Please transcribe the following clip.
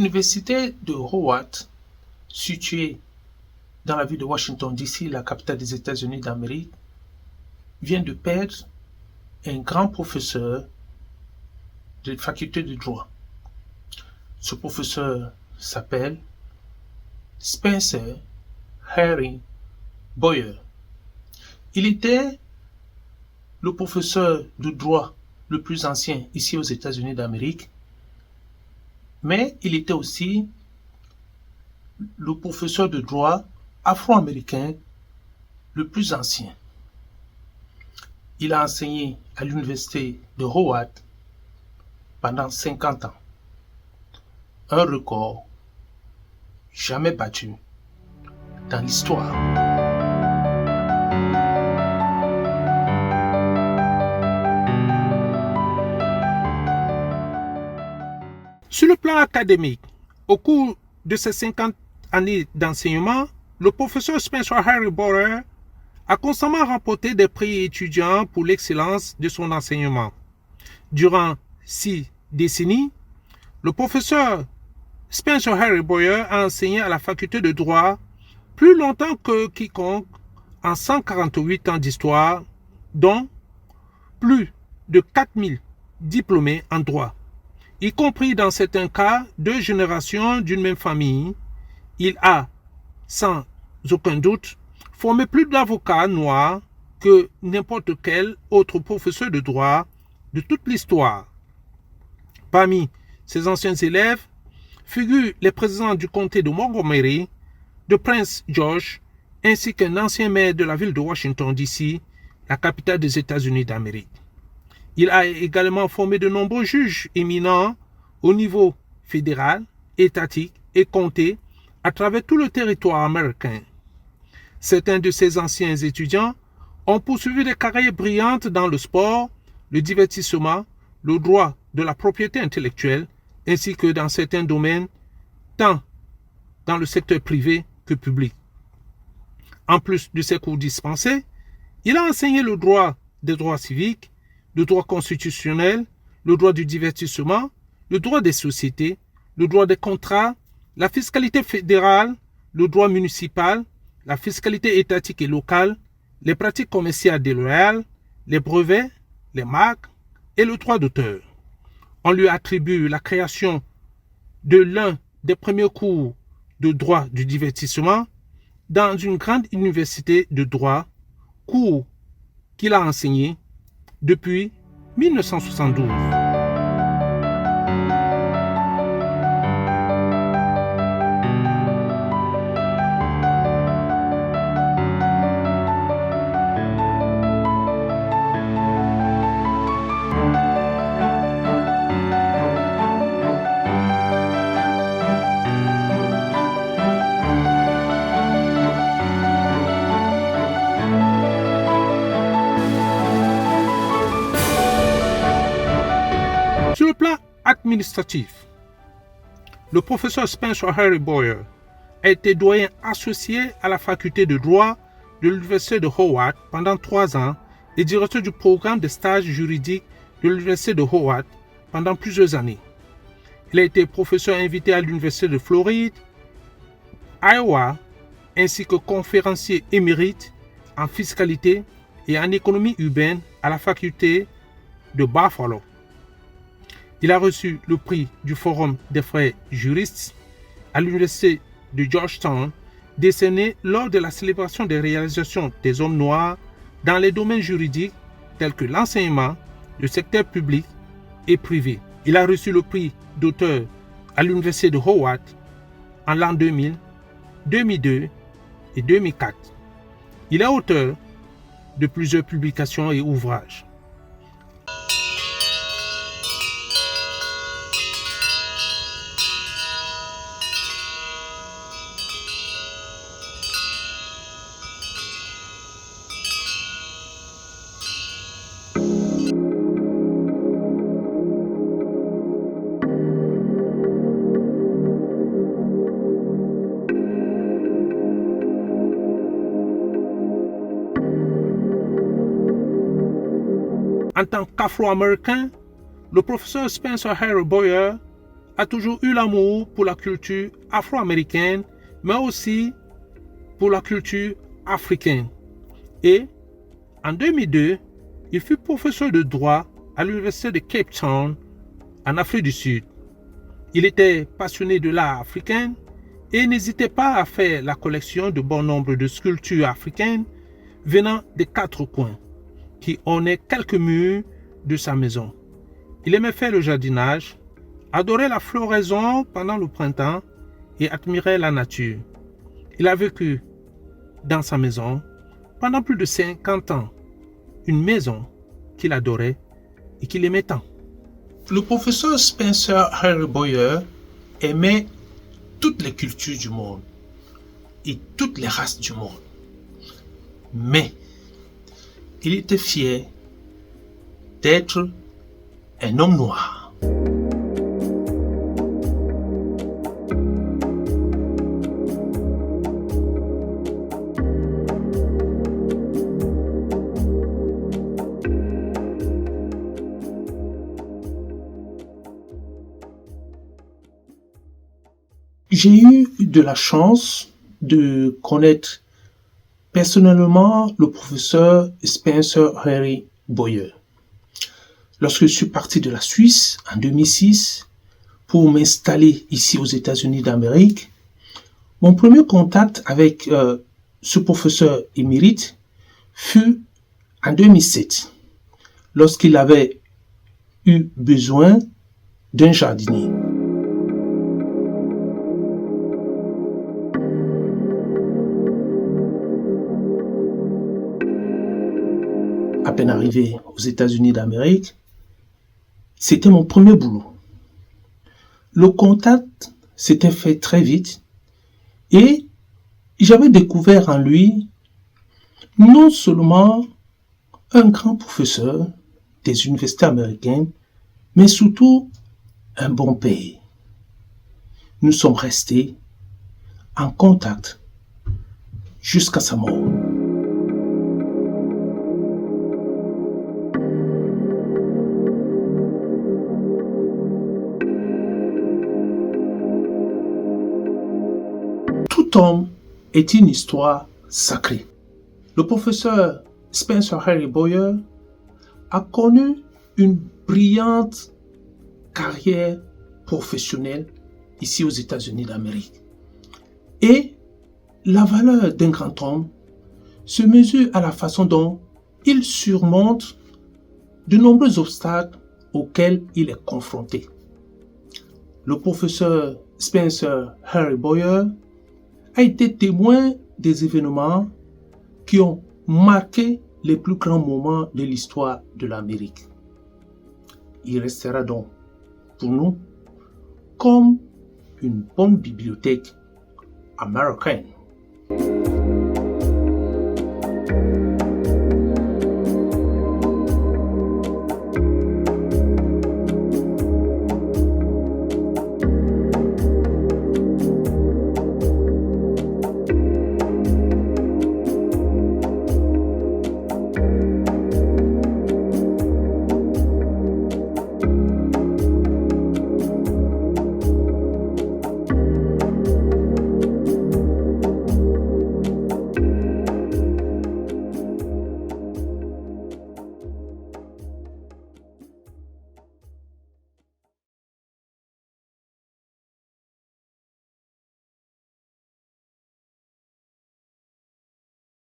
L'université de Howard, située dans la ville de Washington, D.C., la capitale des États-Unis d'Amérique, vient de perdre un grand professeur de faculté de droit. Ce professeur s'appelle Spencer Harry Bowyer. Il était le professeur de droit le plus ancien ici aux États-Unis d'Amérique, mais il était aussi le professeur de droit afro-américain le plus ancien. Il a enseigné à l'université de Howard pendant 50 ans. Un record jamais battu dans l'histoire. Sur le plan académique, au cours de ces 50 années d'enseignement, le professeur Spencer Harry Bowyer a constamment remporté des prix étudiants pour l'excellence de son enseignement. Durant 6 décennies, le professeur Spencer Harry Bowyer a enseigné à la faculté de droit plus longtemps que quiconque en 148 ans d'histoire, dont plus de 4000 diplômés en droit, y compris dans certains cas 2 générations d'une même famille. Il a, sans aucun doute, formé plus d'avocats noirs que n'importe quel autre professeur de droit de toute l'histoire. Parmi ses anciens élèves figurent les présidents du comté de Montgomery, de Prince George, ainsi qu'un ancien maire de la ville de Washington, D.C., la capitale des États-Unis d'Amérique. Il a également formé de nombreux juges éminents au niveau fédéral, étatique et comté à travers tout le territoire américain. Certains de ses anciens étudiants ont poursuivi des carrières brillantes dans le sport, le divertissement, le droit de la propriété intellectuelle, ainsi que dans certains domaines, tant dans le secteur privé que public. En plus de ses cours dispensés, il a enseigné le droit des droits civiques, le droit constitutionnel, le droit du divertissement, le droit des sociétés, le droit des contrats, la fiscalité fédérale, le droit municipal, la fiscalité étatique et locale, les pratiques commerciales déloyales, les brevets, les marques et le droit d'auteur. On lui attribue la création de l'un des premiers cours de droit du divertissement dans une grande université de droit, cours qu'il a enseigné depuis 1972. Sur le plan administratif, le professeur Spencer Harry Bowyer a été doyen associé à la faculté de droit de l'université de Howard pendant 3 ans et directeur du programme de stage juridique de l'université de Howard pendant plusieurs années. Il a été professeur invité à l'université de Floride, Iowa, ainsi que conférencier émérite en fiscalité et en économie urbaine à la faculté de Buffalo. Il a reçu le prix du Forum des frères juristes à l'université de Georgetown, décerné lors de la célébration des réalisations des hommes noirs dans les domaines juridiques tels que l'enseignement, le secteur public et privé. Il a reçu le prix d'auteur à l'université de Howard en l'an 2000, 2002 et 2004. Il est auteur de plusieurs publications et ouvrages. En tant qu'Afro-Américain, le professeur Spencer Harry Bowyer a toujours eu l'amour pour la culture afro-américaine, mais aussi pour la culture africaine. Et en 2002, il fut professeur de droit à l'université de Cape Town, en Afrique du Sud. Il était passionné de l'art africain et n'hésitait pas à faire la collection de bon nombre de sculptures africaines venant des quatre coins, qui ornaient quelques murs de sa maison. Il aimait faire le jardinage, adorait la floraison pendant le printemps et admirait la nature. Il a vécu dans sa maison pendant plus de 50 ans, une maison qu'il adorait et qu'il aimait tant. Le professeur Spencer Harry Bowyer aimait toutes les cultures du monde et toutes les races du monde. Mais il était fier d'être un homme noir. J'ai eu de la chance de connaître personnellement le professeur Spencer Harry Bowyer. Lorsque je suis parti de la Suisse en 2006 pour m'installer ici aux États-Unis d'Amérique, mon premier contact avec ce professeur émérite fut en 2007, lorsqu'il avait eu besoin d'un jardinier. À peine arrivé aux États-Unis d'Amérique, c'était mon premier boulot. Le contact s'était fait très vite et j'avais découvert en lui non seulement un grand professeur des universités américaines, mais surtout un bon père. Nous sommes restés en contact jusqu'à sa mort. Tout homme est une histoire sacrée. Le professeur Spencer Harry Bowyer a connu une brillante carrière professionnelle ici aux États-Unis d'Amérique. Et la valeur d'un grand homme se mesure à la façon dont il surmonte de nombreux obstacles auxquels il est confronté. Le professeur Spencer Harry Bowyer a été témoin des événements qui ont marqué les plus grands moments de l'histoire de l'Amérique. Il restera donc pour nous comme une bonne bibliothèque américaine.